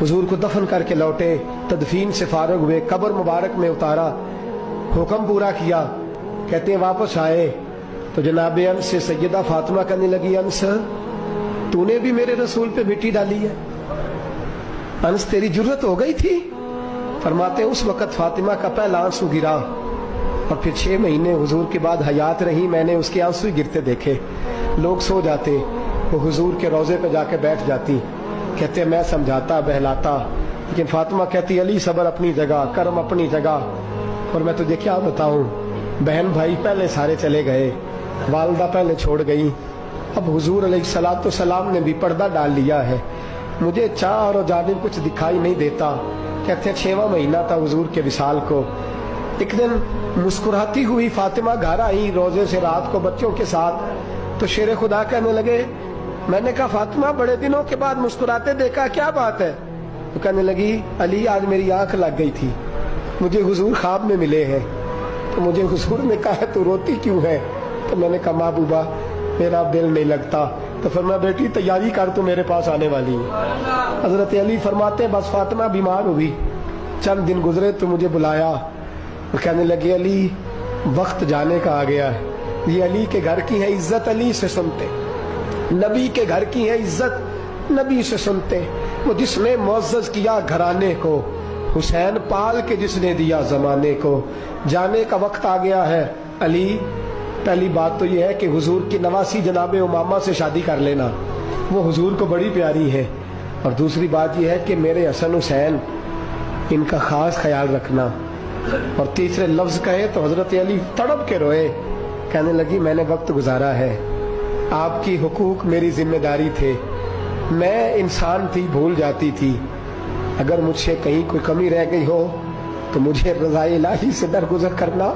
हुजूर को दफन करके लौटे, तदफीन से फारग हुए, कब्र मुबारक में उतारा, हुक्म पूरा किया। कहते हैं वापस आए तो जनाब अनस से सैयदा फातिमा कहने लगी, अनस तूने भी मेरे रसूल पे मिट्टी डाली है, अनस तेरी जुर्रत हो गई थी। फरमाते उस वक़्त फातिमा का पहला आंसू गिरा और फिर 6 महीने हुजूर के बाद हयात रही, मैंने उसके आंसू गिरते देखे। लोग सो जाते, वो हुजूर के रोज़े पे जाके बैठ जाती। कहते मैं समझाता बहलाता, लेकिन फातिमा कहती अली सब्र अपनी जगह, कर्म अपनी जगह। और मैं तुझे क्या बताऊं, बहन भाई पहले सारे चले गए, वालदा पहले छोड़ गई, अब हुजूर अलैहिस्सलातु सलाम ने भी पर्दा डाल लिया है, मुझे चार और जानिब कुछ दिखाई नहीं देता। कहते 6वां महीना था हुजूर के विसाल को। एक दिन मुस्कुराती हुई फातिमा घर आई रोजे से रात को बच्चों के साथ, तो शेर खुदा कहने लगे, मैंने कहा फातिमा बड़े दिनों के बाद मुस्कुराते देखा, क्या बात है? तो कहने लगी अली आज मेरी आंख लग गई थी, मुझे हुजूर ख्वाब में मिले हैं, तो मुझे हुजूर ने कहा तू रोती क्यों है? तो मैंने कहा महबूबा मेरा दिल नहीं लगता। तो फरमाया बेटी तैयारी कर, तू मेरे पास आने वाली है। हजरत अली फरमाते बस फातिमा बीमार हुई, चंद दिन गुजरे तो मुझे बुलाया, तो कहने लगे अली वक्त जाने का आ गया है, ये अली के घर की है इज्जत अली से सुनते, नबी के घर की है इज्जत नबी से सुनते, वो जिसने मुअज़्ज़ज़ किया घराने को, हुसैन पाल के जिसने दिया जमाने को, जाने का वक्त आ गया है अली। पहली बात तो ये है कि हुजूर की नवासी जनाब उमामा से शादी कर लेना, वो हुजूर को बड़ी प्यारी है। और दूसरी बात यह है कि मेरे हसन हुसैन इनका खास ख्याल रखना। और तीसरे लफ्ज कहे तो हजरत अली तड़प के रोए, कहने लगी मैंने वक्त गुजारा है, आपकी हुकूक मेरी जिम्मेदारी थे, मैं इंसान थी भूल जाती थी, अगर मुझसे कहीं कोई कमी रह गई हो तो मुझे रज़ाए इलाही से दरगुजर करना,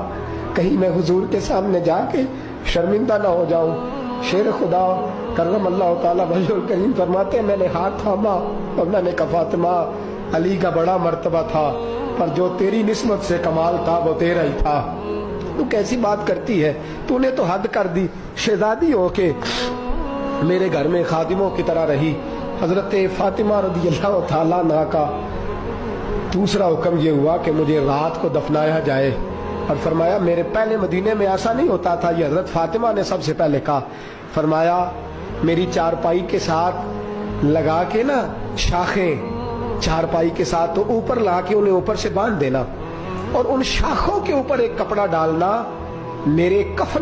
कहीं मैं हुजूर के सामने जाके शर्मिंदा ना हो जाऊं। शेर खुदा करम अल्लाह ताला वजहुल करीम फरमाते मैंने हाथ थामा और मैंने कहा फातिमा अली का बड़ा मर्तबा था, पर जो तेरी निस्बत से कमाल था वो तेरा ही था। तू कैसी बात करती है, तूने तो हद कर दी, शहजादी होके मेरे घर में खादिमों की तरह रही। हजरत फातिमा रज़ियल्लाहु ताला अन्हा का दूसरा हुक्म ये हुआ कि मुझे रात को दफनाया जाए। और फरमाया मेरे पहले मदीने में ऐसा नहीं होता था, ये हजरत फातिमा ने सबसे पहले कहा। फरमाया मेरी चारपाई के साथ लगा के ना शाखें, चारपाई के साथ तो ऊपर ला के उन्हें ऊपर से बांध देना और उन शाखों के ऊपर एक कपड़ा डालना, मेरे कफन